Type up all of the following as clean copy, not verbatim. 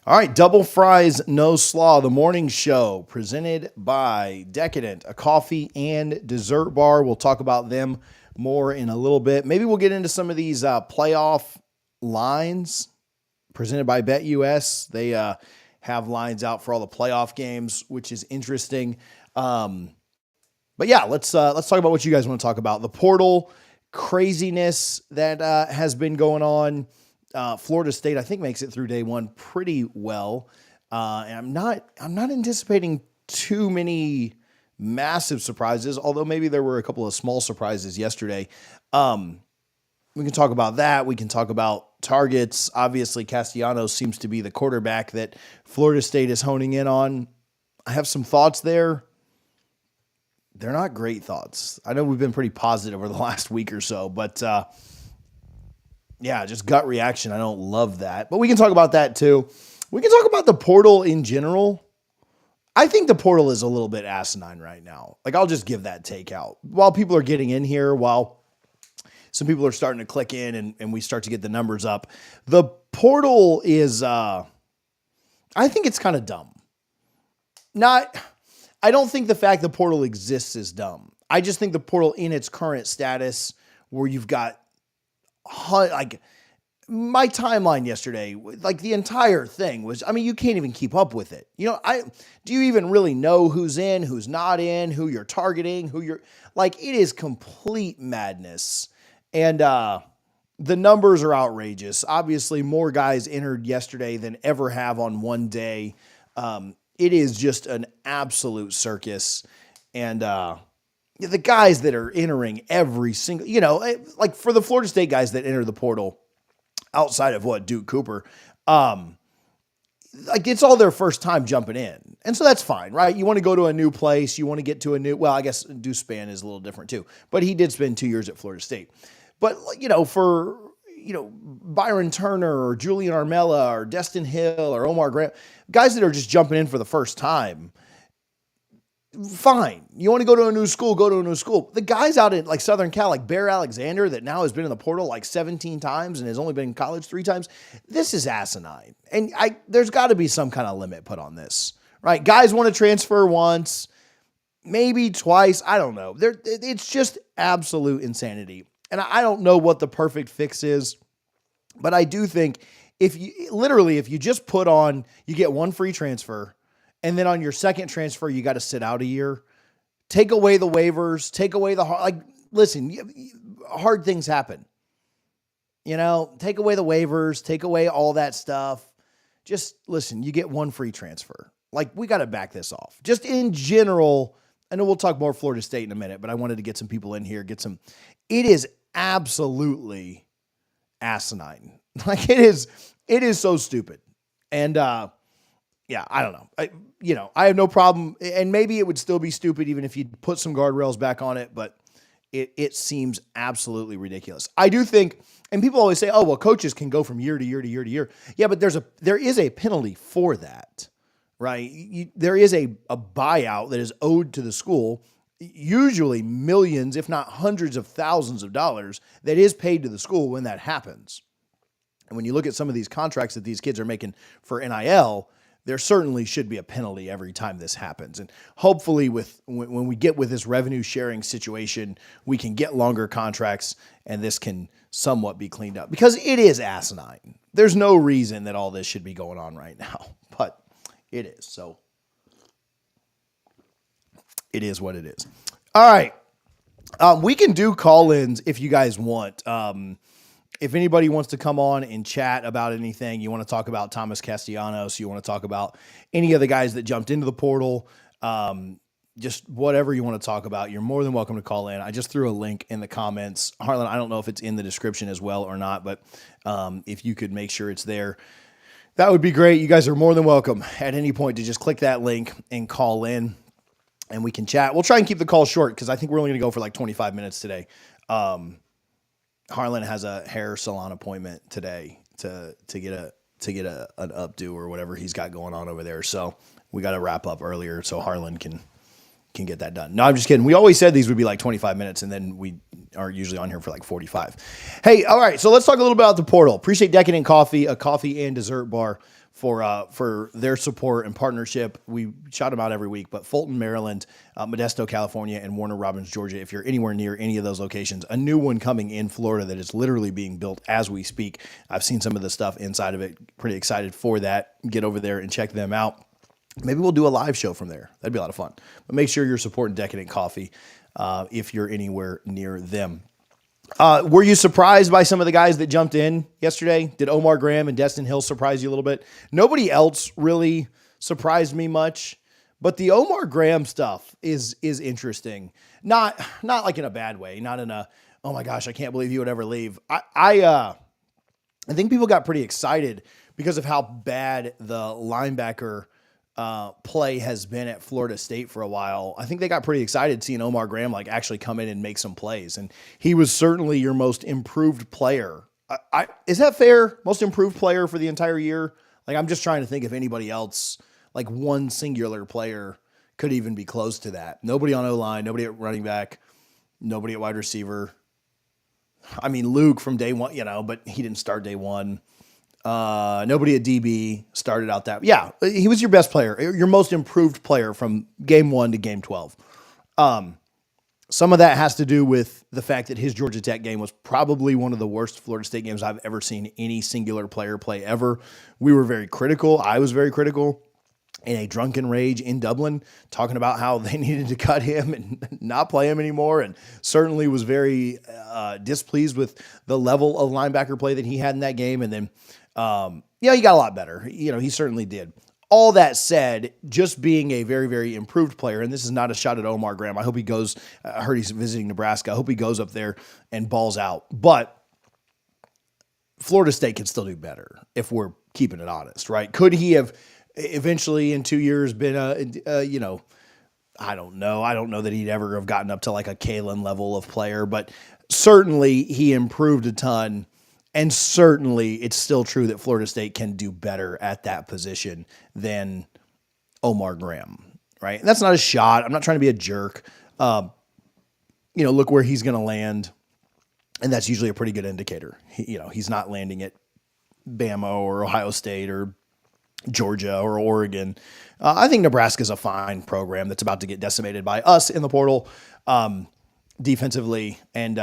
All right, Double Fries, No Slaw, the morning show presented by Decadent, a coffee and dessert bar. We'll talk about them more in a little bit. Maybe we'll get into some of these playoff lines presented by BetUS. They have lines out for all the playoff games, which is interesting. But yeah, let's talk about what you guys want to talk about. The portal craziness that has been going on. Florida State, I think, makes it through day one pretty well. And I'm not anticipating too many massive surprises, although maybe there were a couple of small surprises yesterday. We can talk about that. We can talk about targets. Obviously, Castellanos seems to be the quarterback that Florida State is honing in on. I have some thoughts there. They're not great thoughts. I know we've been pretty positive over the last week or so, but yeah, just gut reaction. I don't love that. But we can talk about that too. We can talk about the portal in general. I think the portal is a little bit asinine right now. Like, I'll just give that take out. While people are getting in here, while some people are starting to click in and we start to get the numbers up, the portal is, I think it's kind of dumb. I don't think the fact the portal exists is dumb. I just think the portal in its current status, where you've got like my timeline yesterday, like the entire thing was, I mean, you can't even keep up with it. You know, do you even really know who's in, who's not in, who you're targeting, like, it is complete madness. And the numbers are outrageous. Obviously, more guys entered yesterday than ever have on one day. It is just an absolute circus. And the guys that are entering every single, like for the Florida State guys that enter the portal outside of Duke Cooper, like, it's all their first time jumping in. And so that's fine, right? You want to go to a new place. You want to get to I guess Deuce Spann is a little different too, but he did spend 2 years at Florida State. But, for, Byron Turner or Julian Armella or Destin Hill or Omar Grant, guys that are just jumping in for the first time, fine. You want to go to a new school, go to a new school. The guys out in like Southern Cal, like Bear Alexander, that now has been in the portal like 17 times and has only been in college 3 times. This is asinine. And there's got to be some kind of limit put on this, right? Guys want to transfer once, maybe twice. I don't know. It's just absolute insanity. And I don't know what the perfect fix is, but I do think if you just put on, you get one free transfer, and then on your second transfer, you got to sit out a year. Take away the waivers. Take away listen, hard things happen. Take away the waivers. Take away all that stuff. Just listen, you get one free transfer. Like, we got to back this off. Just in general, I know we'll talk more Florida State in a minute, but I wanted to get some people in here, it is absolutely asinine. Like, it is so stupid. And, yeah, I don't know. I have no problem, and maybe it would still be stupid even if you put some guardrails back on it, but it seems absolutely ridiculous. I do think, and people always say, oh, well, coaches can go from year to year to year to year. Yeah, but there is a penalty for that, right? There is a buyout that is owed to the school, usually millions, if not hundreds of thousands of dollars, that is paid to the school when that happens. And when you look at some of these contracts that these kids are making for NIL, there certainly should be a penalty every time this happens. And hopefully when we get with this revenue sharing situation, we can get longer contracts and this can somewhat be cleaned up, because it is asinine. There's no reason that all this should be going on right now, but it is. So it is what it is. All right. We can do call-ins if you guys want. If anybody wants to come on and chat about anything, you want to talk about Thomas Castellanos, you want to talk about any of the guys that jumped into the portal, just whatever you want to talk about, you're more than welcome to call in. I just threw a link in the comments. Harlan, I don't know if it's in the description as well or not, but if you could make sure it's there, that would be great. You guys are more than welcome at any point to just click that link and call in, and we can chat. We'll try and keep the call short because I think we're only going to go for like 25 minutes today. Harlan has a hair salon appointment today to get an updo or whatever he's got going on over there. So we got to wrap up earlier so Harlan can get that done. No, I'm just kidding. We always said these would be like 25 minutes, and then we are usually on here for like 45. Hey, all right. So let's talk a little bit about the portal. Appreciate Decadent Coffee, a coffee and dessert bar for their support and partnership. We shout them out every week, but Fulton, Maryland, Modesto, California, and Warner Robins, Georgia. If you're anywhere near any of those locations, a new one coming in Florida that is literally being built as we speak. I've seen some of the stuff inside of it. Pretty excited for that. Get over there and check them out. Maybe we'll do a live show from there. That'd be a lot of fun. But make sure you're supporting Decadent Coffee if you're anywhere near them. Were you surprised by some of the guys that jumped in yesterday? Did Omar Graham and Destin Hill surprise you a little bit? Nobody else really surprised me much, but the Omar Graham stuff is interesting. Not like in a bad way, not in a, oh my gosh, I can't believe you would ever leave. I think people got pretty excited because of how bad the linebacker play has been at Florida State for a while. I think they got pretty excited seeing Omar Graham like actually come in and make some plays. And he was certainly your most improved player. Is that fair? Most improved player for the entire year? Like, I'm just trying to think if anybody else, like one singular player, could even be close to that. Nobody on O-line, nobody at running back, nobody at wide receiver. I mean, Luke from day one, but he didn't start day one. Nobody at DB started out that. Yeah, he was your best player, your most improved player from game 1 to game 12. Some of that has to do with the fact that his Georgia Tech game was probably one of the worst Florida State games I've ever seen any singular player play ever. We were very critical. I was very critical in a drunken rage in Dublin, talking about how they needed to cut him and not play him anymore, and certainly was very displeased with the level of linebacker play that he had in that game. And then he got a lot better. He certainly did. All that said, just being a very, very improved player, and this is not a shot at Omar Graham. I hope he goes, I heard he's visiting Nebraska. I hope he goes up there and balls out. But Florida State can still do better if we're keeping it honest, right? Could he have eventually in 2 years been I don't know. I don't know that he'd ever have gotten up to like a Kalen level of player, but certainly he improved a ton. And certainly it's still true that Florida State can do better at that position than Omar Graham, right? And that's not a shot. I'm not trying to be a jerk. Look where he's going to land. And that's usually a pretty good indicator. He's not landing at Bama or Ohio State or Georgia or Oregon. I think Nebraska's a fine program that's about to get decimated by us in the portal defensively. And,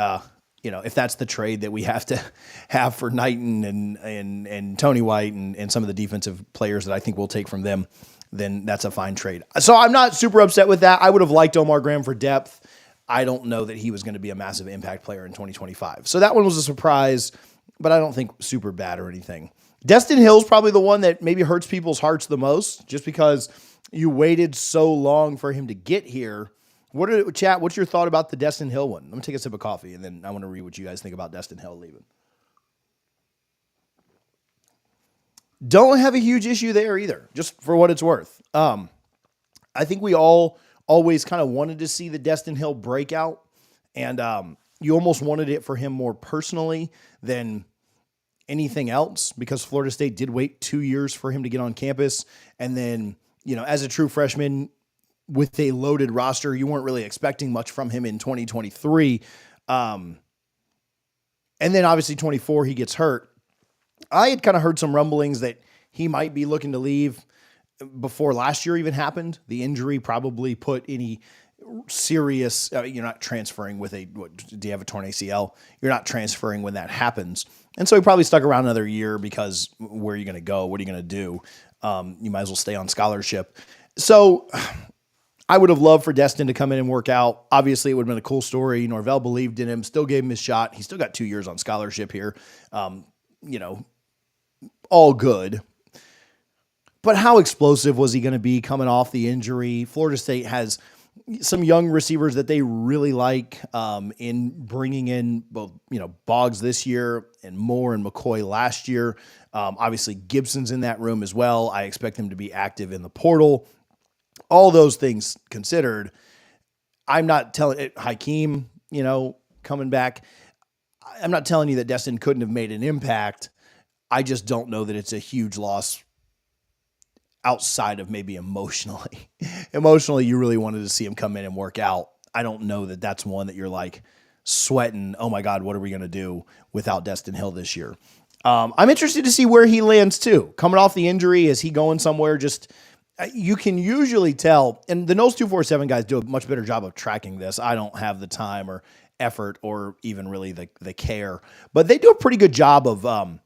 if that's the trade that we have to have for Knighton and Tony White and some of the defensive players that I think we'll take from them, then that's a fine trade. So I'm not super upset with that. I would have liked Omar Graham for depth. I don't know that he was going to be a massive impact player in 2025. So that one was a surprise, but I don't think super bad or anything. Destin Hill's probably the one that maybe hurts people's hearts the most, just because you waited so long for him to get here. What's your thought about the Destin Hill one? Let me take a sip of coffee, and then I want to read what you guys think about Destin Hill leaving. Don't have a huge issue there either, just for what it's worth. I think we all always kind of wanted to see the Destin Hill breakout, and you almost wanted it for him more personally than anything else, because Florida State did wait 2 years for him to get on campus. And then, as a true freshman with a loaded roster, you weren't really expecting much from him in 2023. And then obviously 24, he gets hurt. I had kind of heard some rumblings that he might be looking to leave before last year even happened. The injury probably put any serious, you're not transferring with do you have a torn ACL? You're not transferring when that happens. And so he probably stuck around another year, because where are you going to go? What are you going to do? You might as well stay on scholarship. So I would have loved for Destin to come in and work out. Obviously, it would have been a cool story. Norvell believed in him, still gave him his shot. He still got 2 years on scholarship here. All good. But how explosive was he going to be coming off the injury? Florida State has some young receivers that they really like in bringing in both, Boggs this year and Moore and McCoy last year. Obviously, Gibson's in that room as well. I expect him to be active in the portal. All those things considered, I'm not telling it, Hakeem, coming back. I'm not telling you that Destin couldn't have made an impact. I just don't know that it's a huge loss outside of maybe emotionally. Emotionally, you really wanted to see him come in and work out. I don't know that that's one that you're like sweating, oh my God, what are we going to do without Destin Hill this year? I'm interested to see where he lands too. Coming off the injury, is he going somewhere? Just you can usually tell, and the Knowles 247 guys do a much better job of tracking this. I don't have the time or effort or even really the care, but they do a pretty good job of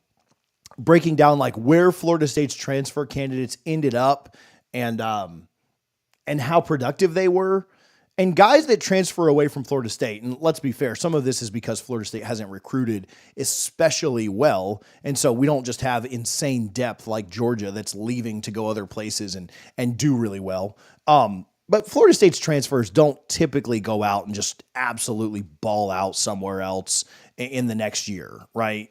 breaking down like where Florida State's transfer candidates ended up and how productive they were. And guys that transfer away from Florida State, and let's be fair, some of this is because Florida State hasn't recruited especially well. And so we don't just have insane depth like Georgia that's leaving to go other places and do really well. But Florida State's transfers don't typically go out and just absolutely ball out somewhere else in the next year, right?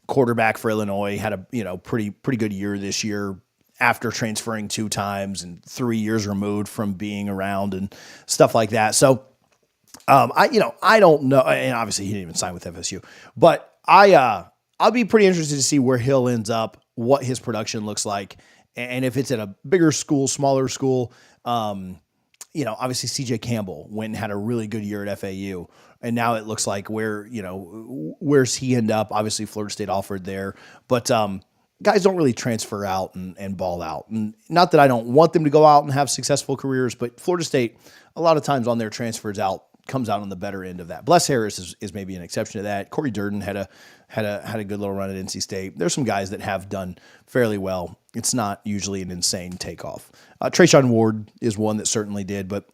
Quarterback for Illinois had a pretty good year this year after transferring 2 times and 3 years removed from being around and stuff like that. So, I don't know. And obviously he didn't even sign with FSU, but I'll be pretty interested to see where Hill ends up, what his production looks like. And if it's at a bigger school, smaller school, obviously CJ Campbell went and had a really good year at FAU. And now it looks like where's he end up? Obviously Florida State offered there, but, guys don't really transfer out and ball out. And not that I don't want them to go out and have successful careers, but Florida State, a lot of times on their transfers out, comes out on the better end of that. Bless Harris is maybe an exception to that. Corey Durden had a good little run at NC State. There's some guys that have done fairly well. It's not usually an insane takeoff. Trayshawn Ward is one that certainly did, but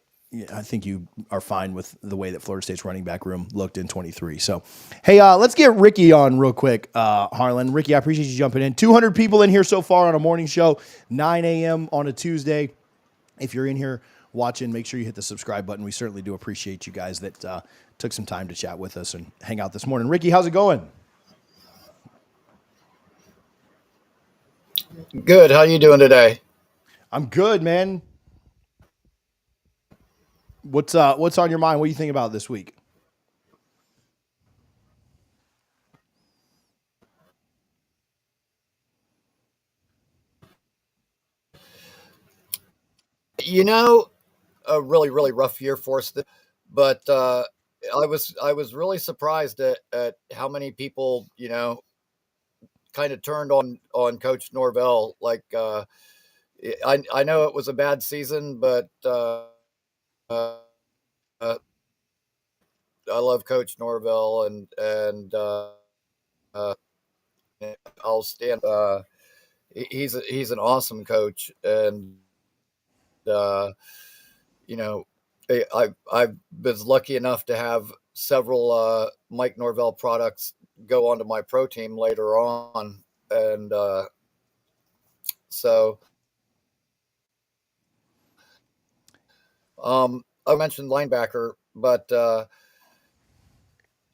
I think you are fine with the way that Florida State's running back room looked in 23. So, hey, let's get Ricky on real quick, Harlan. Ricky, I appreciate you jumping in. 200 people in here so far on a morning show, 9 a.m. on a Tuesday. If you're in here watching, make sure you hit the subscribe button. We certainly do appreciate you guys that took some time to chat with us and hang out this morning. Ricky, how's it going? Good. How you doing today? I'm good, man. What's on your mind? What do you think about this week? You know, a really really rough year for us, but I was really surprised at how many people kind of turned on Coach Norvell. Like I know it was a bad season, but uh, I love Coach Norvell and I'll stand. He's an awesome coach, and uh, you know, I've been lucky enough to have several Mike Norvell products go onto my pro team later on, and so I mentioned linebacker, but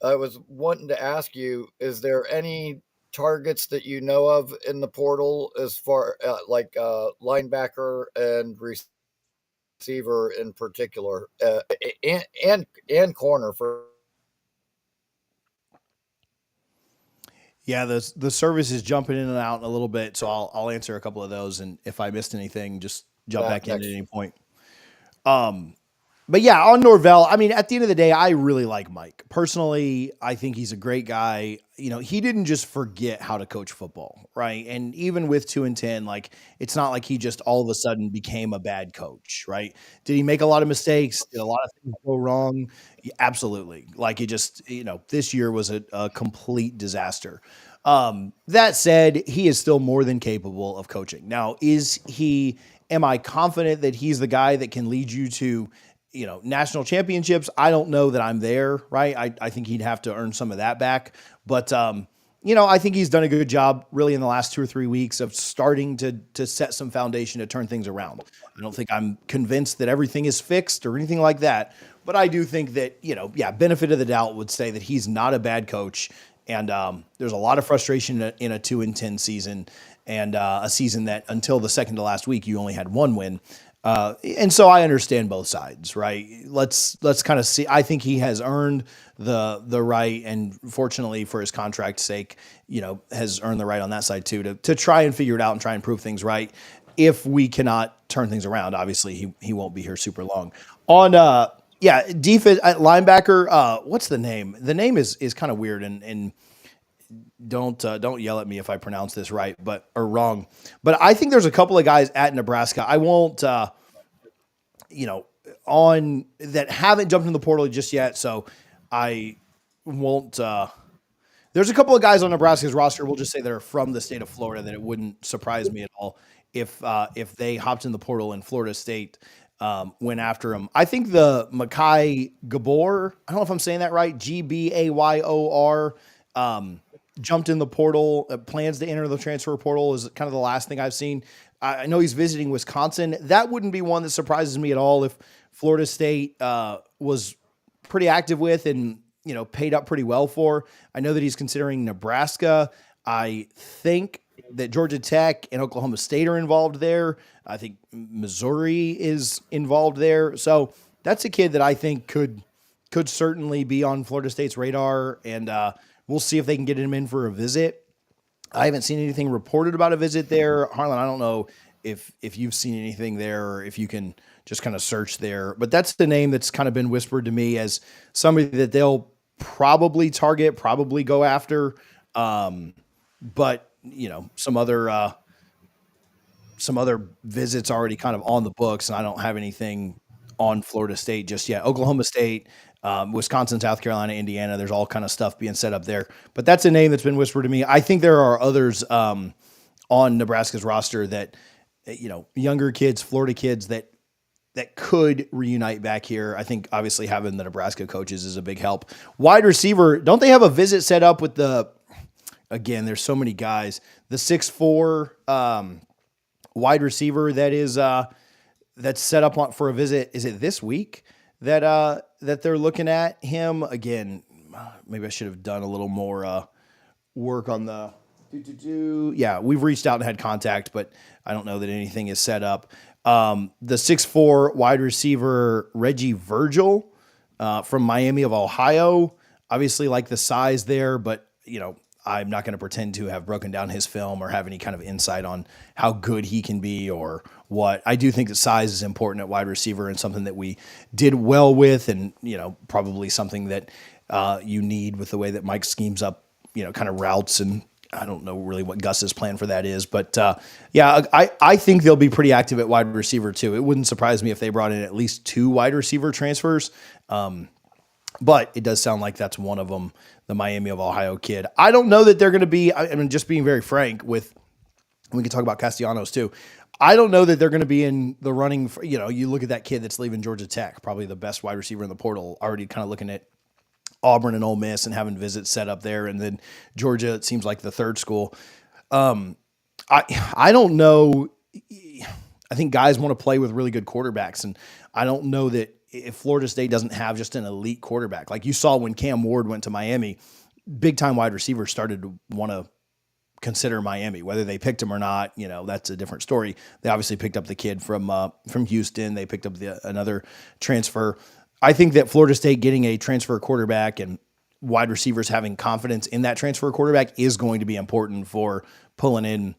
I was wanting to ask you: is there any targets that you know of in the portal as far like linebacker and receiver in particular, and corner for. Yeah, the service is jumping in and out a little bit, so I'll answer a couple of those, and if I missed anything, just jump Back back in at next. any point. Um, but yeah, on Norvell, I mean, at the end of the day, I really like Mike. Personally, I think he's a great guy. He didn't just forget how to coach football, right? And even with 2-10, like it's not like he just all of a sudden became a bad coach, right? Did he make a lot of mistakes? Did a lot of things go wrong? Yeah, absolutely. Like he just, this year was a complete disaster. That said, he is still more than capable of coaching. Now, am I confident that he's the guy that can lead you to, national championships? I don't know that I'm there, right? I think he'd have to earn some of that back. But, I think he's done a good job really in the last 2 or 3 weeks of starting to set some foundation to turn things around. I don't think I'm convinced that everything is fixed or anything like that. But I do think that, benefit of the doubt would say that he's not a bad coach. And there's a lot of frustration in a 2-10 season, and a season that until the second to last week you only had one win. And so I understand both sides, right? Let's kind of see. I think he has earned the right, and fortunately for his contract's sake, has earned the right on that side too to try and figure it out and try and prove things right. If we cannot turn things around, obviously he won't be here super long. On defense at linebacker. What's the name? The name is kind of weird, and don't yell at me if I pronounce this right, or wrong. But I think there's a couple of guys at Nebraska. I won't, you know, on that haven't jumped in the portal just yet. So I won't. There's a couple of guys on Nebraska's roster. We'll just say they're from the state of Florida. That it wouldn't surprise me at all if they hopped in the portal and Florida State went after him. I think the Makai Gabor. I don't know if I'm saying that right. Gbayor. Jumped in the portal, plans to enter the transfer portal is kind of the last thing I've seen. I know he's visiting Wisconsin. That wouldn't be one that surprises me at all if Florida State was pretty active with and, paid up pretty well for. I know that he's considering Nebraska. I think that Georgia Tech and Oklahoma State are involved there. I think Missouri is involved there. So that's a kid that I think could certainly be on Florida State's radar, and we'll see if they can get him in for a visit. I haven't seen anything reported about a visit there. Harlan, I don't know if you've seen anything there or if you can just kind of search there. But that's the name that's kind of been whispered to me as somebody that they'll probably target, probably go after. But, some other visits already kind of on the books, and I don't have anything on Florida State just yet. Oklahoma State, Wisconsin, South Carolina, Indiana, there's all kind of stuff being set up there. But that's a name that's been whispered to me. I think there are others on Nebraska's roster that, younger kids, Florida kids that could reunite back here. I think obviously having the Nebraska coaches is a big help. Wide receiver, don't they have a visit set up with again, there's so many guys, the 6'4", wide receiver that is that's set up for a visit. Is it this week that they're looking at him again? Maybe I should have done a little more work on the. Yeah, we've reached out and had contact, but I don't know that anything is set up. The 6'4" wide receiver Reggie Virgil from Miami of Ohio. Obviously, like the size there, but I'm not going to pretend to have broken down his film or have any kind of insight on how good he can be or what. I do think that size is important at wide receiver and something that we did well with, and probably something that you need with the way that Mike schemes up, kind of routes, and I don't know really what Gus's plan for that is, but I think they'll be pretty active at wide receiver too. It wouldn't surprise me if they brought in at least 2 wide receiver transfers. But it does sound like that's one of them, the Miami of Ohio kid. I don't know that they're going to be, I mean, just being very frank with, we can talk about Castellanos too. I don't know that they're going to be in the running for, you look at that kid that's leaving Georgia Tech, probably the best wide receiver in the portal, already kind of looking at Auburn and Ole Miss and having visits set up there. And then Georgia, it seems like the third school. I don't know. I think guys want to play with really good quarterbacks. And I don't know that if Florida State doesn't have just an elite quarterback, like you saw when Cam Ward went to Miami, big time wide receivers started to want to consider Miami, whether they picked him or not, that's a different story. They obviously picked up the kid from Houston. They picked up another transfer. I think that Florida State getting a transfer quarterback and wide receivers having confidence in that transfer quarterback is going to be important for pulling in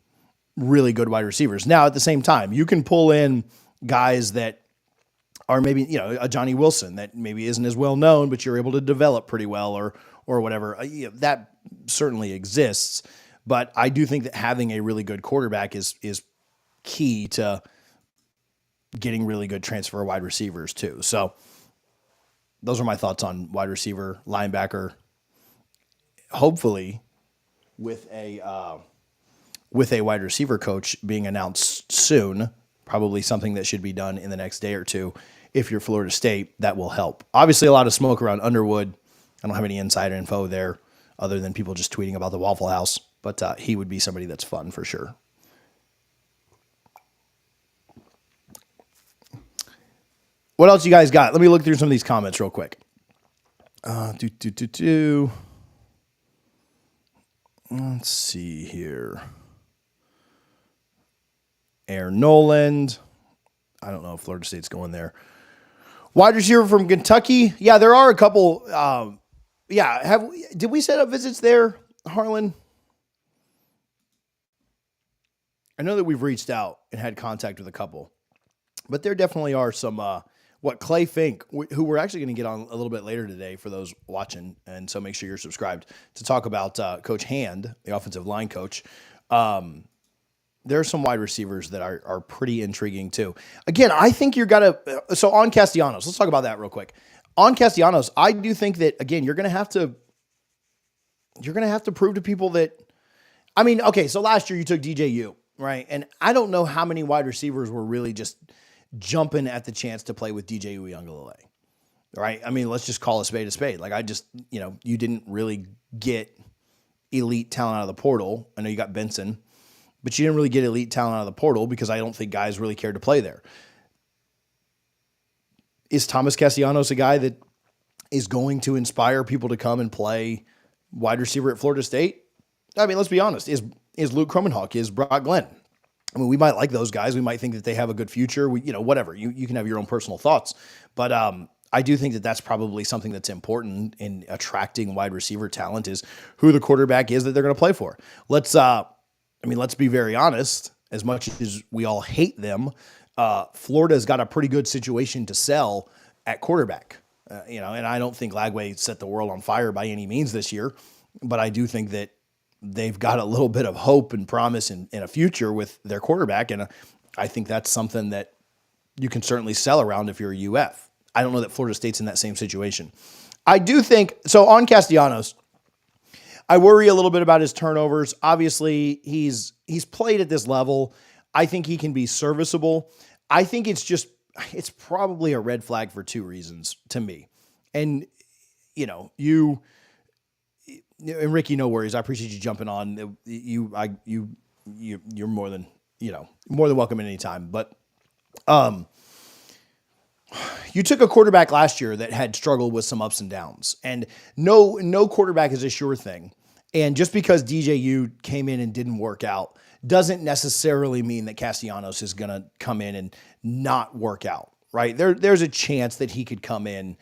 really good wide receivers. Now, at the same time, you can pull in guys that are maybe, a Johnny Wilson that maybe isn't as well known, but you're able to develop pretty well or whatever. That certainly exists. But I do think that having a really good quarterback is key to getting really good transfer wide receivers too. So those are my thoughts on wide receiver, linebacker. Hopefully, with a wide receiver coach being announced soon, probably something that should be done in the next day or two. If you're Florida State, that will help. Obviously, a lot of smoke around Underwood. I don't have any insider info there other than people just tweeting about the Waffle House, but he would be somebody that's fun for sure. What else you guys got? Let me look through some of these comments real quick. Let's see here. Air Noland. I don't know if Florida State's going there. Wide receiver from Kentucky. Yeah, there are a couple. Did we set up visits there, Harlan? I know that we've reached out and had contact with a couple, but there definitely are some what Clay Fink, who we're actually going to get on a little bit later today for those watching, and so make sure you're subscribed to talk about Coach Hand, the offensive line coach. There are some wide receivers that are pretty intriguing too. Again, I think you're so on Castellanos, let's talk about that real quick. On Castellanos, I do think that, again, you're going to have to prove to people that, I mean, okay, so last year you took DJU, right? And I don't know how many wide receivers were really just jumping at the chance to play with DJ Uiagalelei, right? I mean, let's just call a spade. Like, you didn't really get elite talent out of the portal. I know you got Benson, but you didn't really get elite talent out of the portal because I don't think guys really cared to play there. Is Thomas Castellanos a guy that is going to inspire people to come and play wide receiver at Florida State? I mean, let's be honest. Is Luke Kromenhoek, is Brock Glenn? I mean, we might like those guys. We might think that they have a good future. Whatever. You can have your own personal thoughts. But I do think that that's probably something that's important in attracting wide receiver talent, is who the quarterback is that they're going to play for. Let's be very honest. As much as we all hate them, Florida's got a pretty good situation to sell at quarterback. And I don't think Lagway set the world on fire by any means this year, but I do think that they've got a little bit of hope and promise in a future with their quarterback. And I think that's something that you can certainly sell around if you're a UF. I don't know that Florida State's in that same situation. I do think, so on Castellanos, I worry a little bit about his turnovers. Obviously, he's played at this level. I think he can be serviceable. I think it's probably a red flag for two reasons to me. And, and Ricky, no worries. I appreciate you jumping on. You're more than welcome at any time. But you took a quarterback last year that had struggled with some ups and downs, and no quarterback is a sure thing. And just because DJU came in and didn't work out doesn't necessarily mean that Castellanos is going to come in and not work out, right? There's a chance that he could come in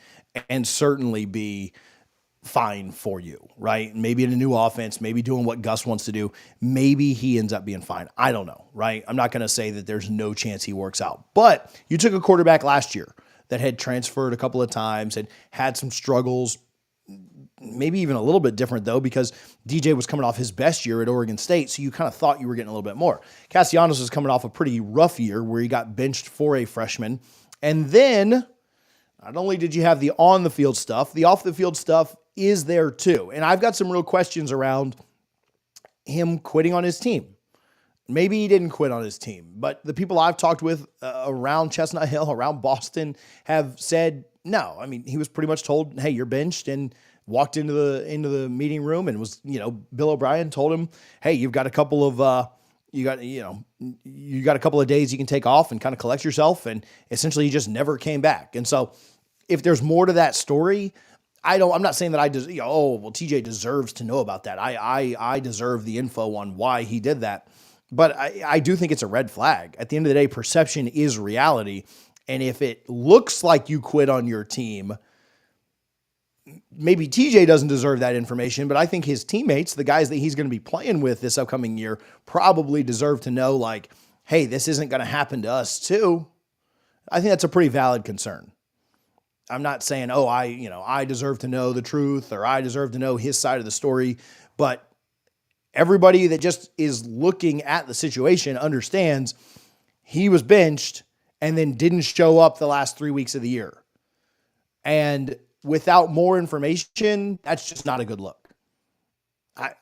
and certainly be fine for you, right? Maybe in a new offense, maybe doing what Gus wants to do. Maybe he ends up being fine. I don't know, right? I'm not going to say that there's no chance he works out. But you took a quarterback last year that had transferred a couple of times and had some struggles, maybe even a little bit different though, because DJ was coming off his best year at Oregon State, so you kind of thought you were getting a little bit more. Castellanos was coming off a pretty rough year where he got benched for a freshman. And then not only did you have the on-the-field stuff, the off-the-field stuff is there too. And I've got some real questions around him quitting on his team. Maybe he didn't quit on his team, but the people I've talked with around Chestnut Hill, around Boston, have said no. I mean, he was pretty much told, hey, you're benched, and walked into the meeting room and was, Bill O'Brien told him, hey, you've got a couple of you got a couple of days you can take off and kind of collect yourself. And essentially he just never came back. And so if there's more to that story, I'm not saying that TJ deserves to know about that. I deserve the info on why he did that. But I do think it's a red flag. At the end of the day, perception is reality. And if it looks like you quit on your team, maybe TJ doesn't deserve that information, but I think his teammates, the guys that he's going to be playing with this upcoming year, probably deserve to know, like, hey, this isn't going to happen to us too. I think that's a pretty valid concern. I'm not saying, I deserve to know the truth, or I deserve to know his side of the story, but everybody that just is looking at the situation understands he was benched and then didn't show up the last 3 weeks of the year. And without more information, that's just not a good look.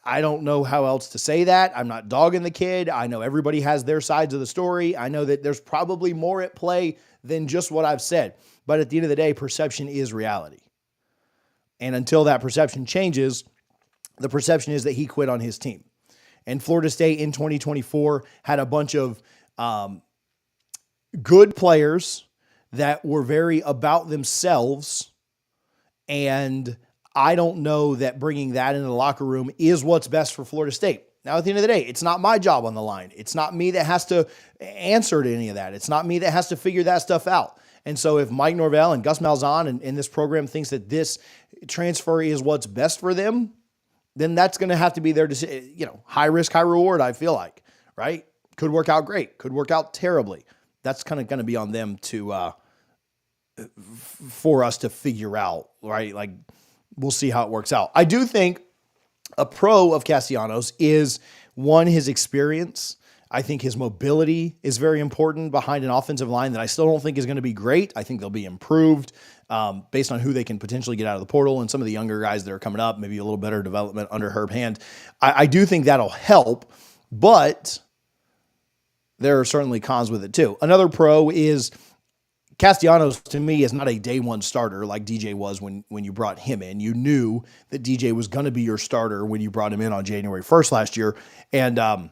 I don't know how else to say that. I'm not dogging the kid. I know everybody has their sides of the story. I know that there's probably more at play than just what I've said. But at the end of the day, perception is reality. And until that perception changes, the perception is that he quit on his team. And Florida State in 2024 had a bunch of good players that were very about themselves. And I don't know that bringing that into the locker room is what's best for Florida State. Now, at the end of the day, it's not my job on the line. It's not me that has to answer to any of that. It's not me that has to figure that stuff out. And so if Mike Norvell and Gus Malzahn and this program thinks that this transfer is what's best for them, then that's going to have to be their decision. High risk, high reward, I feel like, right? Could work out great. Could work out terribly. That's kind of going to be on them to for us to figure out, right? Like, we'll see how it works out. I do think a pro of Castellanos is, one, his experience. I think his mobility is very important behind an offensive line that I still don't think is going to be great. I think they'll be improved based on who they can potentially get out of the portal and some of the younger guys that are coming up, maybe a little better development under Herb Hand. I do think that'll help, but there are certainly cons with it too. Another pro is Castellanos, to me, is not a day one starter like DJ was when you brought him in. You knew that DJ was going to be your starter when you brought him in on January 1st last year. And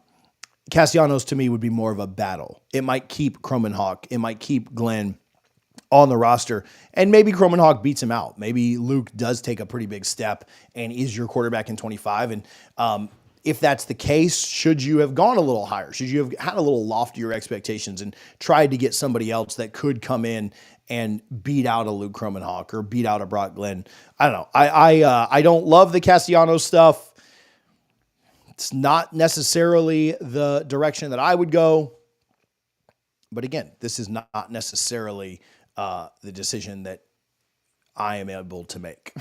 Castellanos, to me, would be more of a battle. It might keep Cromenhawk. It might keep Glenn on the roster. And maybe Cromenhawk beats him out. Maybe Luke does take a pretty big step and is your quarterback in 25. And if that's the case, should you have gone a little higher? Should you have had a little loftier expectations and tried to get somebody else that could come in and beat out a Luke Cromenhawk or beat out a Brock Glenn? I don't know. I don't love the Castellanos stuff. It's not necessarily the direction that I would go. But again, this is not necessarily the decision that I am able to make.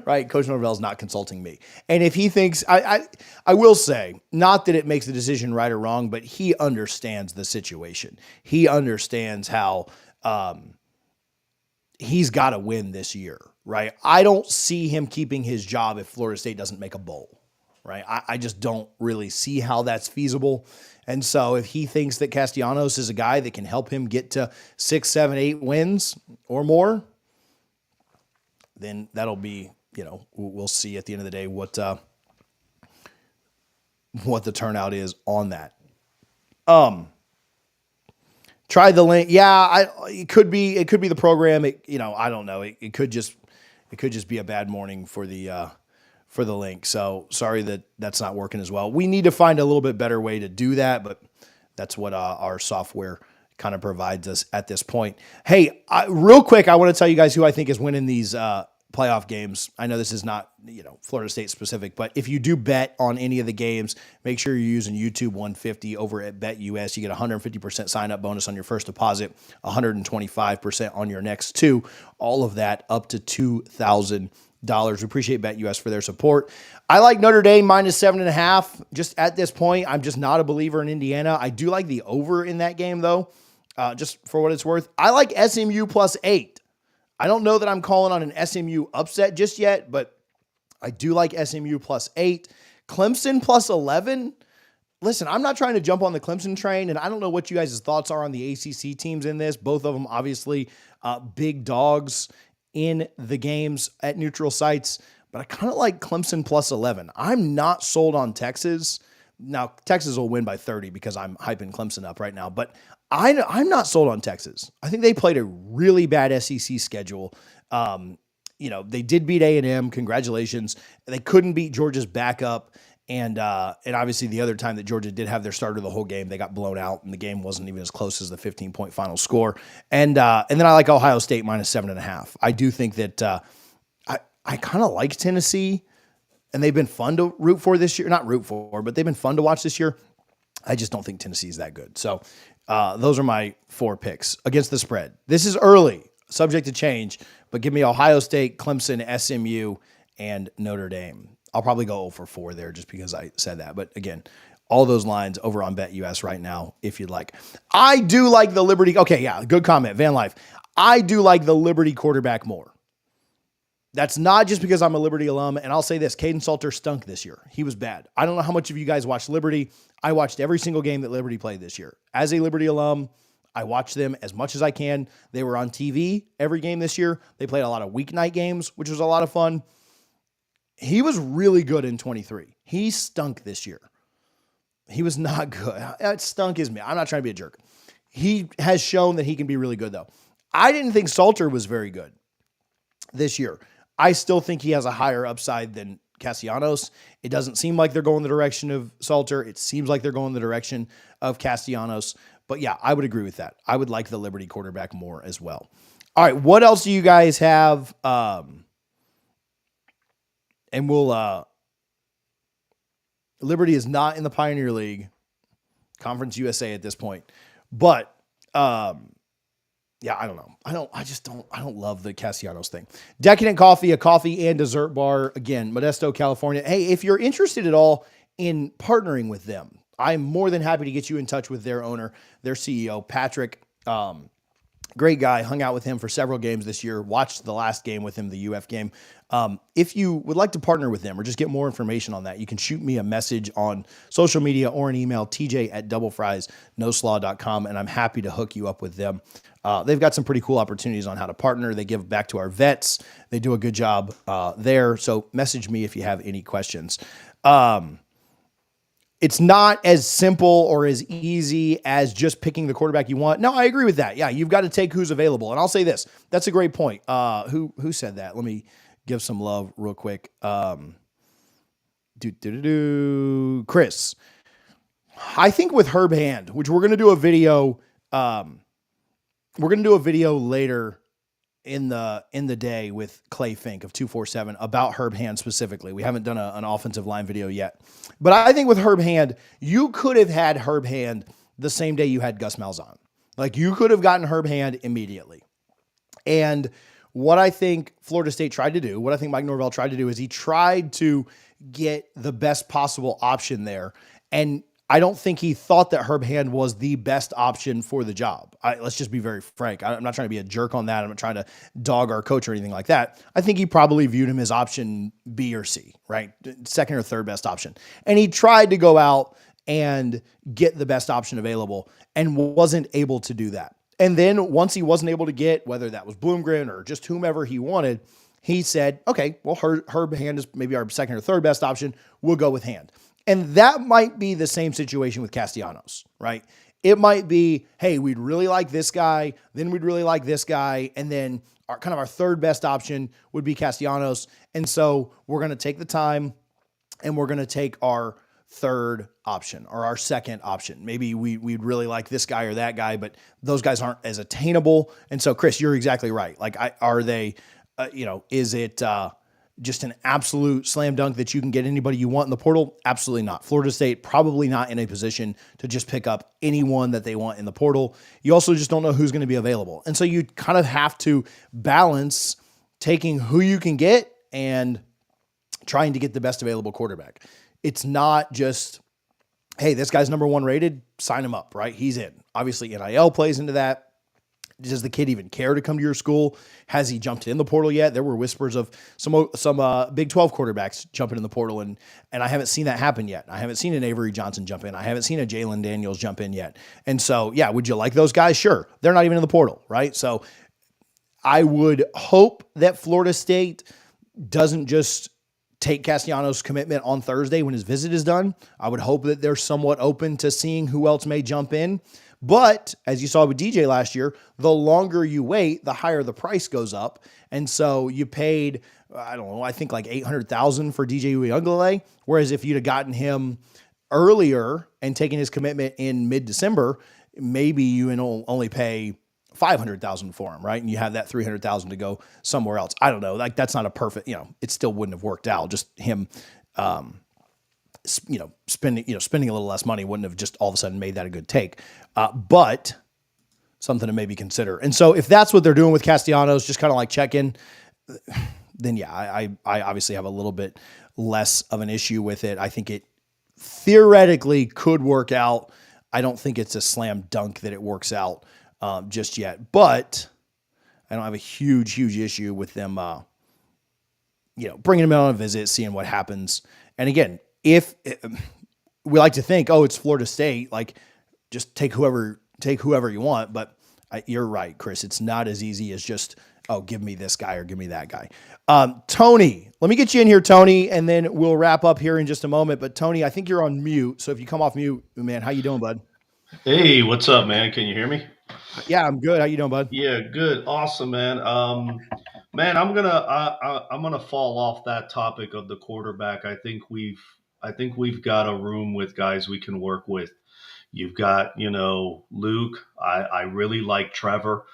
Right? Coach Norvell's not consulting me. And if he thinks, I will say, not that it makes the decision right or wrong, but he understands the situation. He understands how he's got to win this year, right? I don't see him keeping his job if Florida State doesn't make a bowl, right? I just don't really see how that's feasible. And so if he thinks that Castellanos is a guy that can help him get to 6, 7, 8 wins or more, then that'll be, we'll see at the end of the day what the turnout is on that. Try the link. Yeah, it could be the program. I don't know. It could just be a bad morning for the link. So sorry that's not working as well. We need to find a little bit better way to do that, but that's what our software kind of provides us at this point. Hey, real quick, I want to tell you guys who I think is winning these playoff games. I know this is not, Florida State specific, but if you do bet on any of the games, make sure you're using YouTube 150 over at BetUS. You get 150% sign up bonus on your first deposit, 125% on your next two, all of that up to $2,000. We appreciate BetUS for their support. I like Notre Dame minus 7.5. Just at this point, I'm just not a believer in Indiana. I do like the over in that game though. Just for what it's worth. I like SMU plus 8. I don't know that I'm calling on an SMU upset just yet, but I do like SMU plus 8. Clemson plus 11. Listen, I'm not trying to jump on the Clemson train, and I don't know what you guys' thoughts are on the ACC teams in this. Both of them, obviously, big dogs in the games at neutral sites, but I kind of like Clemson plus 11. I'm not sold on Texas. Now, Texas will win by 30 because I'm hyping Clemson up right now, but I'm not sold on Texas. I think they played a really bad SEC schedule. They did beat A&M. Congratulations. They couldn't beat Georgia's backup. And obviously the other time that Georgia did have their starter the whole game, they got blown out and the game wasn't even as close as the 15-point final score. And then I like Ohio State minus 7.5. I do think that I kind of like Tennessee, and they've been fun to root for this year. Not root for, but they've been fun to watch this year. I just don't think Tennessee is that good. So those are my 4 picks against the spread. This is early, subject to change, but give me Ohio State, Clemson, SMU, and Notre Dame. I'll probably go 0 for 4 there just because I said that. But again, all those lines over on BetUS right now, if you'd like. I do like the Liberty. Okay, yeah, good comment, Van Life. I do like the Liberty quarterback more. That's not just because I'm a Liberty alum, and I'll say this, Caden Salter stunk this year. He was bad. I don't know how much of you guys watched Liberty. I watched every single game that Liberty played this year. As a Liberty alum, I watched them as much as I can. They were on TV every game this year. They played a lot of weeknight games, which was a lot of fun. He was really good in 23. He stunk this year. He was not good. It stunk is me. I'm not trying to be a jerk. He has shown that he can be really good, though. I didn't think Salter was very good this year. I still think he has a higher upside than Castellanos. It doesn't seem like they're going the direction of Salter. It seems like they're going the direction of Castellanos. But yeah, I would agree with that. I would like the Liberty quarterback more as well. All right, what else do you guys have? And we'll Liberty is not in the Pioneer League, Conference USA at this point. But yeah, I don't know. I don't love the Castellanos thing. Decadent Coffee, a coffee and dessert bar. Again, Modesto, California. Hey, if you're interested at all in partnering with them, I'm more than happy to get you in touch with their owner, their CEO, Patrick. Great guy. Hung out with him for several games this year. Watched the last game with him, the UF game. If you would like to partner with them or just get more information on that, you can shoot me a message on social media or an email, tj@doublefriesnoslaw.com, and I'm happy to hook you up with them. They've got some pretty cool opportunities on how to partner. They give back to our vets. They do a good job there. So message me if you have any questions. It's not as simple or as easy as just picking the quarterback you want. No, I agree with that. Yeah, you've got to take who's available. And I'll say this. That's a great point. Who said that? Let me give some love real quick. Chris. I think with Herb Hand, which we're going to do a video later in the day with Clay Fink of 247 about Herb Hand specifically. We haven't done an offensive line video yet. But I think with Herb Hand, you could have had Herb Hand the same day you had Gus Malzahn. Like, you could have gotten Herb Hand immediately. And what I think Florida State tried to do, what I think Mike Norvell tried to do, is he tried to get the best possible option there. And I don't think he thought that Herb Hand was the best option for the job. Let's just be very frank. I'm not trying to be a jerk on that. I'm not trying to dog our coach or anything like that. I think he probably viewed him as option B or C, right? Second or third best option. And he tried to go out and get the best option available and wasn't able to do that. And then once he wasn't able to get, whether that was Bloomgren or just whomever he wanted, he said, okay, well, Herb Hand is maybe our second or third best option. We'll go with Hand. And that might be the same situation with Castellanos, right? It might be, hey, we'd really like this guy, then we'd really like this guy, and then our third best option would be Castellanos. And so we're going to take the time and we're going to take our third option or our second option. Maybe we'd really like this guy or that guy, but those guys aren't as attainable. And so, Chris, you're exactly right. Like, are they, is it just an absolute slam dunk that you can get anybody you want in the portal? Absolutely not. Florida State probably not in a position to just pick up anyone that they want in the portal. You also just don't know who's going to be available. And so you kind of have to balance taking who you can get and trying to get the best available quarterback. It's not just, hey, this guy's number one rated, sign him up, right? He's in. Obviously, NIL plays into that. Does the kid even care to come to your school? Has he jumped in the portal yet? There were whispers of some Big 12 quarterbacks jumping in the portal, and I haven't seen that happen yet. I haven't seen an Avery Johnson jump in. I haven't seen a Jalen Daniels jump in yet. And so, yeah, would you like those guys? Sure. They're not even in the portal, right? So I would hope that Florida State doesn't just take Castellanos' commitment on Thursday when his visit is done. I would hope that they're somewhat open to seeing who else may jump in. But as you saw with DJ last year, the longer you wait, the higher the price goes up. And so you paid, I don't know, I think like $800,000 for DJ Uiagalelei. Whereas if you'd have gotten him earlier and taken his commitment in mid-December, maybe you only pay $500,000 for him, right? And you have that $300,000 to go somewhere else. I don't know. Like, that's not a perfect, it still wouldn't have worked out. Just him, spending a little less money wouldn't have just all of a sudden made that a good take. But something to maybe consider. And so if that's what they're doing with Castellanos, just kind of like check in, then yeah, I obviously have a little bit less of an issue with it. I think it theoretically could work out. I don't think it's a slam dunk that it works out just yet, but I don't have a huge issue with them, bringing him on a visit, seeing what happens. And again, if we like to think, oh, it's Florida State, like just take whoever you want. But you're right, Chris. It's not as easy as just, oh, give me this guy or give me that guy. Tony, let me get you in here, Tony, and then we'll wrap up here in just a moment. But Tony, I think you're on mute. So if you come off mute, man, how you doing, bud? Hey, what's up, man? Can you hear me? Yeah, I'm good. How you doing, bud? Yeah, good. Awesome, man. Man, I'm gonna fall off that topic of the quarterback. I think we've got a room with guys we can work with. You've got, Luke. I really like Trevor.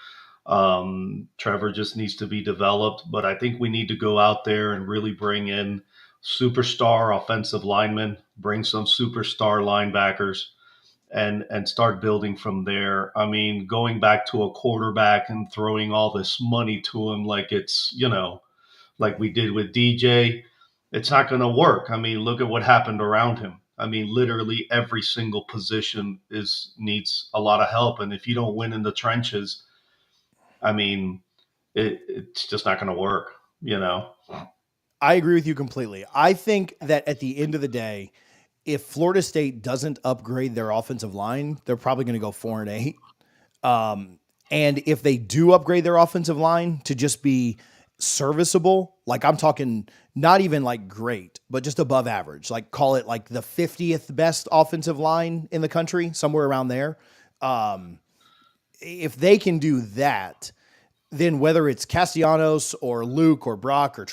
Trevor just needs to be developed, but I think we need to go out there and really bring in superstar offensive linemen, bring some superstar linebackers, and start building from there. I mean, going back to a quarterback and throwing all this money to him like it's, like we did with DJ, it's not going to work. I mean, look at what happened around him. I mean, literally every single position is needs a lot of help, and if you don't win in the trenches, I mean, it's just not going to work. You know? I agree with you completely. I think that at the end of the day, if Florida State doesn't upgrade their offensive line, they're probably going to go 4-8. Um, and if they do upgrade their offensive line to just be serviceable, like I'm talking not even like great, but just above average, like call it like the 50th best offensive line in the country, somewhere around there. Um, if they can do that, then whether it's Castellanos or Luke or Brock or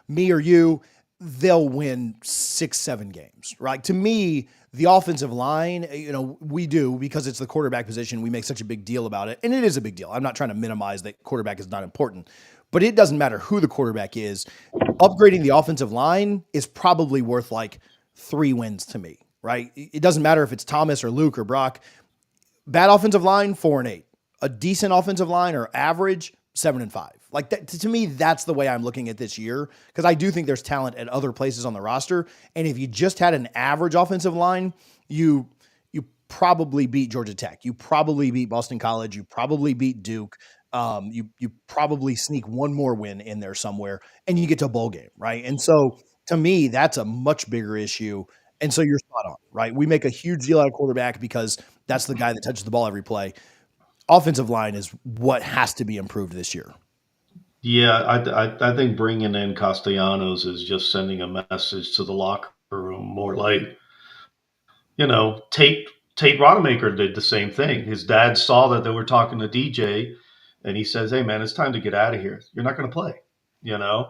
me or you, they'll win 6-7 games, right? To me, the offensive line, we do, because it's the quarterback position, we make such a big deal about it. And it is a big deal. I'm not trying to minimize that quarterback is not important, but it doesn't matter who the quarterback is. Upgrading the offensive line is probably worth like 3 wins to me, right? It doesn't matter if it's Thomas or Luke or Brock. Bad offensive line, 4-8. A decent offensive line or average, 7-5. Like that, to me, that's the way I'm looking at this year, because I do think there's talent at other places on the roster. And if you just had an average offensive line, you probably beat Georgia Tech. You probably beat Boston College. You probably beat Duke. You probably sneak one more win in there somewhere, and you get to a bowl game, right? And so to me, that's a much bigger issue. And so you're spot on, right? We make a huge deal out of quarterback because that's the guy that touches the ball every play. Offensive line is what has to be improved this year. Yeah, I think bringing in Castellanos is just sending a message to the locker room, more like, Tate Rodemaker did the same thing. His dad saw that they were talking to DJ, and he says, "Hey, man, it's time to get out of here. You're not going to play." You know,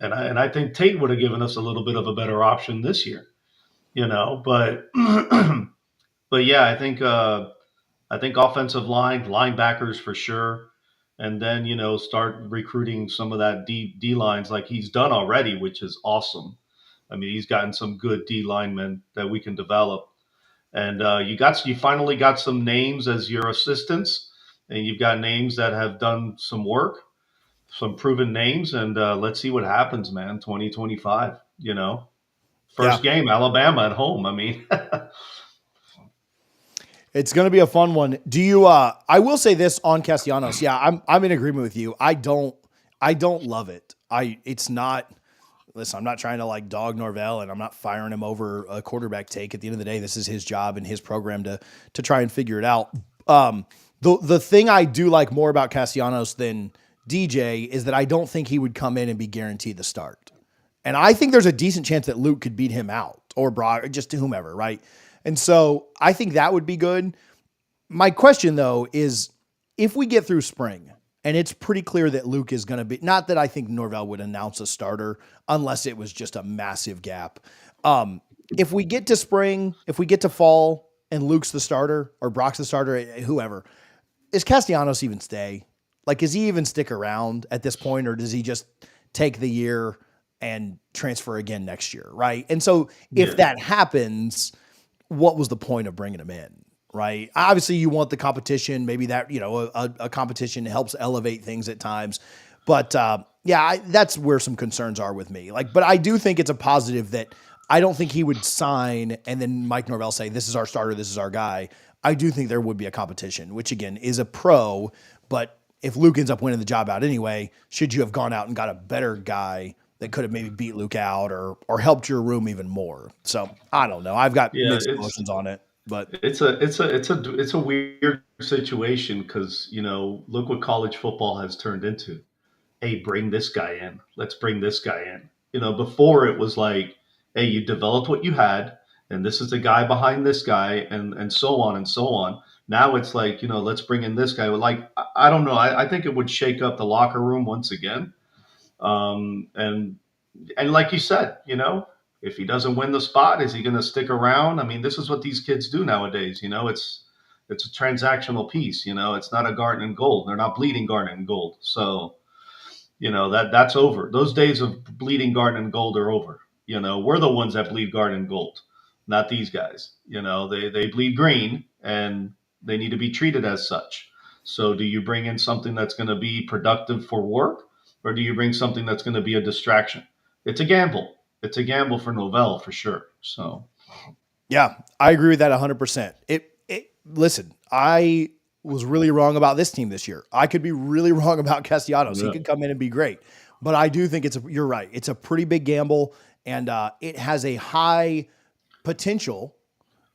and I think Tate would have given us a little bit of a better option this year. But but yeah, I think offensive line, linebackers for sure, and then start recruiting some of that D lines like he's done already, which is awesome. I mean, he's gotten some good D linemen that we can develop, and you finally got some names as your assistants, and you've got names that have done some work, some proven names, and let's see what happens, man. 2025, Yeah. first game Alabama at home. I mean, It's going to be a fun one. Do you, I will say this on Castellanos. Yeah, I'm in agreement with you. I don't love it. It's not, listen, I'm not trying to like dog Norvell, and I'm not firing him over a quarterback take. At the end of the day, this is his job and his program to try and figure it out. The thing I do like more about Castellanos than DJ is that I don't think he would come in and be guaranteed the start. And I think there's a decent chance that Luke could beat him out, or Brock, or just to whomever, right? And so I think that would be good. My question, though, is if we get through spring and it's pretty clear that Luke is going to be, not that I think Norvell would announce a starter unless it was just a massive gap. If we get to spring, if we get to fall and Luke's the starter or Brock's the starter, whoever, is Castellanos even stay? Like, does he even stick around at this point, or does he just take the year and transfer again next year, right? And so if that happens, what was the point of bringing him in, right? Obviously, you want the competition. Maybe that, a competition helps elevate things at times. But that's where some concerns are with me. But I do think it's a positive that I don't think he would sign and then Mike Norvell say, "This is our starter, this is our guy." I do think there would be a competition, which again is a pro. But if Luke ends up winning the job out anyway, should you have gone out and got a better guy that could have maybe beat Luke out or helped your room even more? So I don't know. I've got mixed emotions on it, but it's a weird situation because look what college football has turned into. Hey, bring this guy in. Let's bring this guy in. Before it was like, hey, you developed what you had, and this is the guy behind this guy, and so on and so on. Now it's like, let's bring in this guy. Like, I don't know. I think it would shake up the locker room once again. And like you said, if he doesn't win the spot, is he going to stick around? I mean, this is what these kids do nowadays. It's a transactional piece. It's not a garden and gold. They're not bleeding garden and gold. So, that's over. Those days of bleeding garden and gold are over. We're the ones that bleed garden and gold. not these guys. They bleed green and they need to be treated as such. So do you bring in something that's going to be productive for work, or do you bring something that's going to be a distraction? It's a gamble. It's a gamble for Novell for sure. So Yeah, I agree with that 100%. Listen, I was really wrong about this team this year. I could be really wrong about Castellanos. He yeah, could come in and be great, but I do think you're right. It's a pretty big gamble, and it has a high potential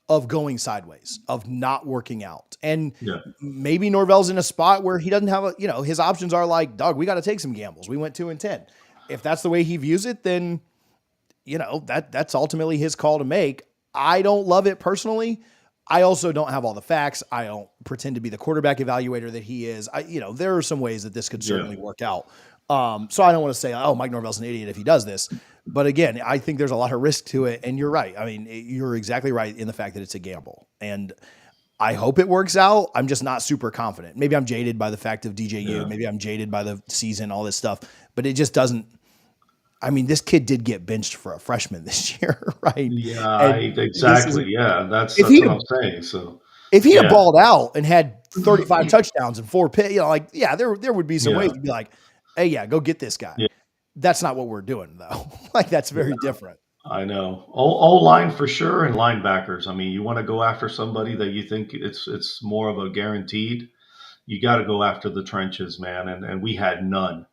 of going sideways, of not working out. And yeah, maybe Norvell's in a spot where he doesn't have his options are like, Doug, we got to take some gambles. We went 2-10. If that's the way he views it, then that's ultimately his call to make. I don't love it personally. I also don't have all the facts. I don't pretend to be the quarterback evaluator that he is. There are some ways that this could certainly work out. So I don't want to say, oh, Mike Norvell's an idiot if he does this. But again, I think there's a lot of risk to it. And you're right. I mean, you're exactly right in the fact that it's a gamble. And I hope it works out. I'm just not super confident. Maybe I'm jaded by the fact of DJU. yeah, Maybe I'm jaded by the season, all this stuff. But it just doesn't. I mean, this kid did get benched for a freshman this year, right? yeah. And Exactly. Yeah, that's if that's he'd what have, I'm saying. So if he'd have yeah, balled out and had 35 touchdowns and 4 picks, there would be some yeah, ways to be like, hey, yeah, go get this guy. yeah. That's not what we're doing though. That's very different. I know. O line for sure, and linebackers. I mean, you want to go after somebody that you think it's more of a guaranteed. You got to go after the trenches, man. And we had none.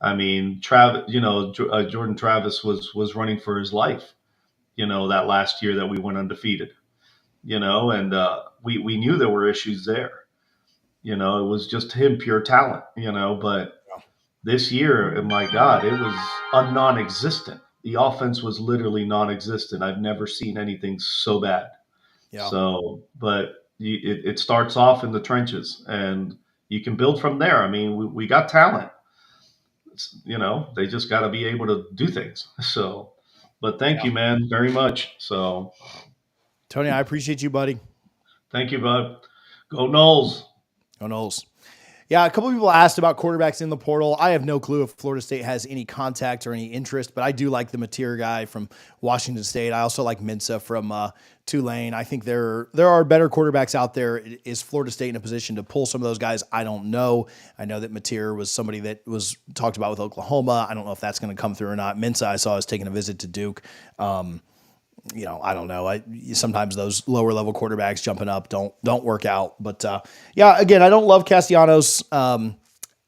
I mean, Travis. Jordan Travis was running for his life. That last year that we went undefeated. And we knew there were issues there. It was just him, pure talent. But this year, my God, it was non-existent. The offense was literally non-existent. I've never seen anything so bad. Yeah. So, but it starts off in the trenches, and you can build from there. I mean, we got talent. They just got to be able to do things. So, but thank Yeah. you, man, very much. So, Tony, I appreciate you, buddy. thank you, bud. Go Knowles. Go Knowles. Yeah, a couple of people asked about quarterbacks in the portal. I have no clue if Florida State has any contact or any interest, but I do like the Mateer guy from Washington State. I also like Mensa from Tulane. I think there are better quarterbacks out there. Is Florida State in a position to pull some of those guys? I don't know. I know that Mateer was somebody that was talked about with Oklahoma. I don't know if that's going to come through or not. Mensa, I saw, is taking a visit to Duke. I don't know. Sometimes those lower level quarterbacks jumping up don't work out. But again, I don't love Castellanos.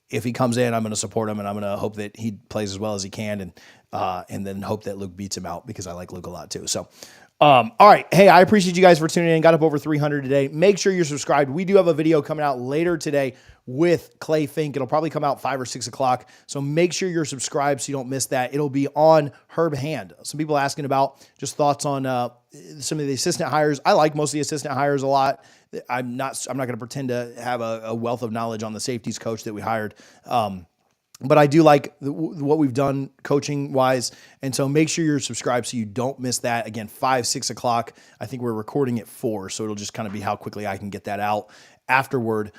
If he comes in, I'm going to support him, and I'm going to hope that he plays as well as he can, and then hope that Luke beats him out because I like Luke a lot too. So. All right. Hey, I appreciate you guys for tuning in. Got up over 300 today. Make sure you're subscribed. We do have a video coming out later today with Clay Fink. It'll probably come out 5 or 6 o'clock. So make sure you're subscribed so you don't miss that. It'll be on Herb Hand. Some people asking about just thoughts on some of the assistant hires. I like most of the assistant hires a lot. I'm not going to pretend to have a wealth of knowledge on the safeties coach that we hired. But I do like what we've done coaching wise. And so make sure you're subscribed so you don't miss that. Again, 5, 6 o'clock. I think we're recording at 4. So it'll just kind of be how quickly I can get that out afterward.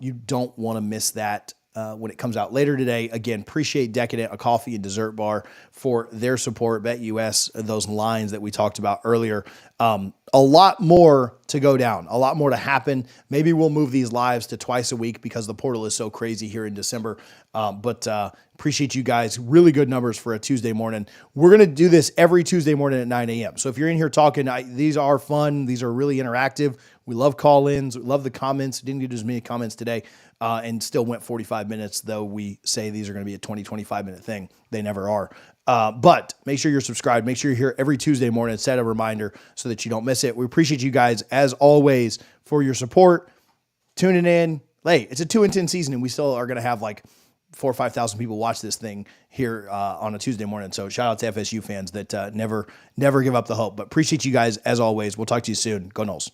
You don't want to miss that when it comes out later today. Again, appreciate Decadent, a coffee and dessert bar, for their support. BetUS, those lines that we talked about earlier. A lot more to go down, a lot more to happen. Maybe we'll move these lives to twice a week because the portal is so crazy here in December. But appreciate you guys. Really good numbers for a Tuesday morning. We're going to do this every Tuesday morning at 9 a.m. So if you're in here talking, these are fun. These are really interactive. We love call-ins. We love the comments. Didn't get as many comments today and still went 45 minutes, though we say these are going to be a 20, 25-minute thing. They never are. But make sure you're subscribed. Make sure you're here every Tuesday morning. Set a reminder so that you don't miss it. We appreciate you guys, as always, for your support, tuning in. Hey, it's a 2-10 season, and we still are going to have like 4,000 or 5,000 people watch this thing here on a Tuesday morning. So shout out to FSU fans that never give up the hope. But appreciate you guys, as always. We'll talk to you soon. Go Noles.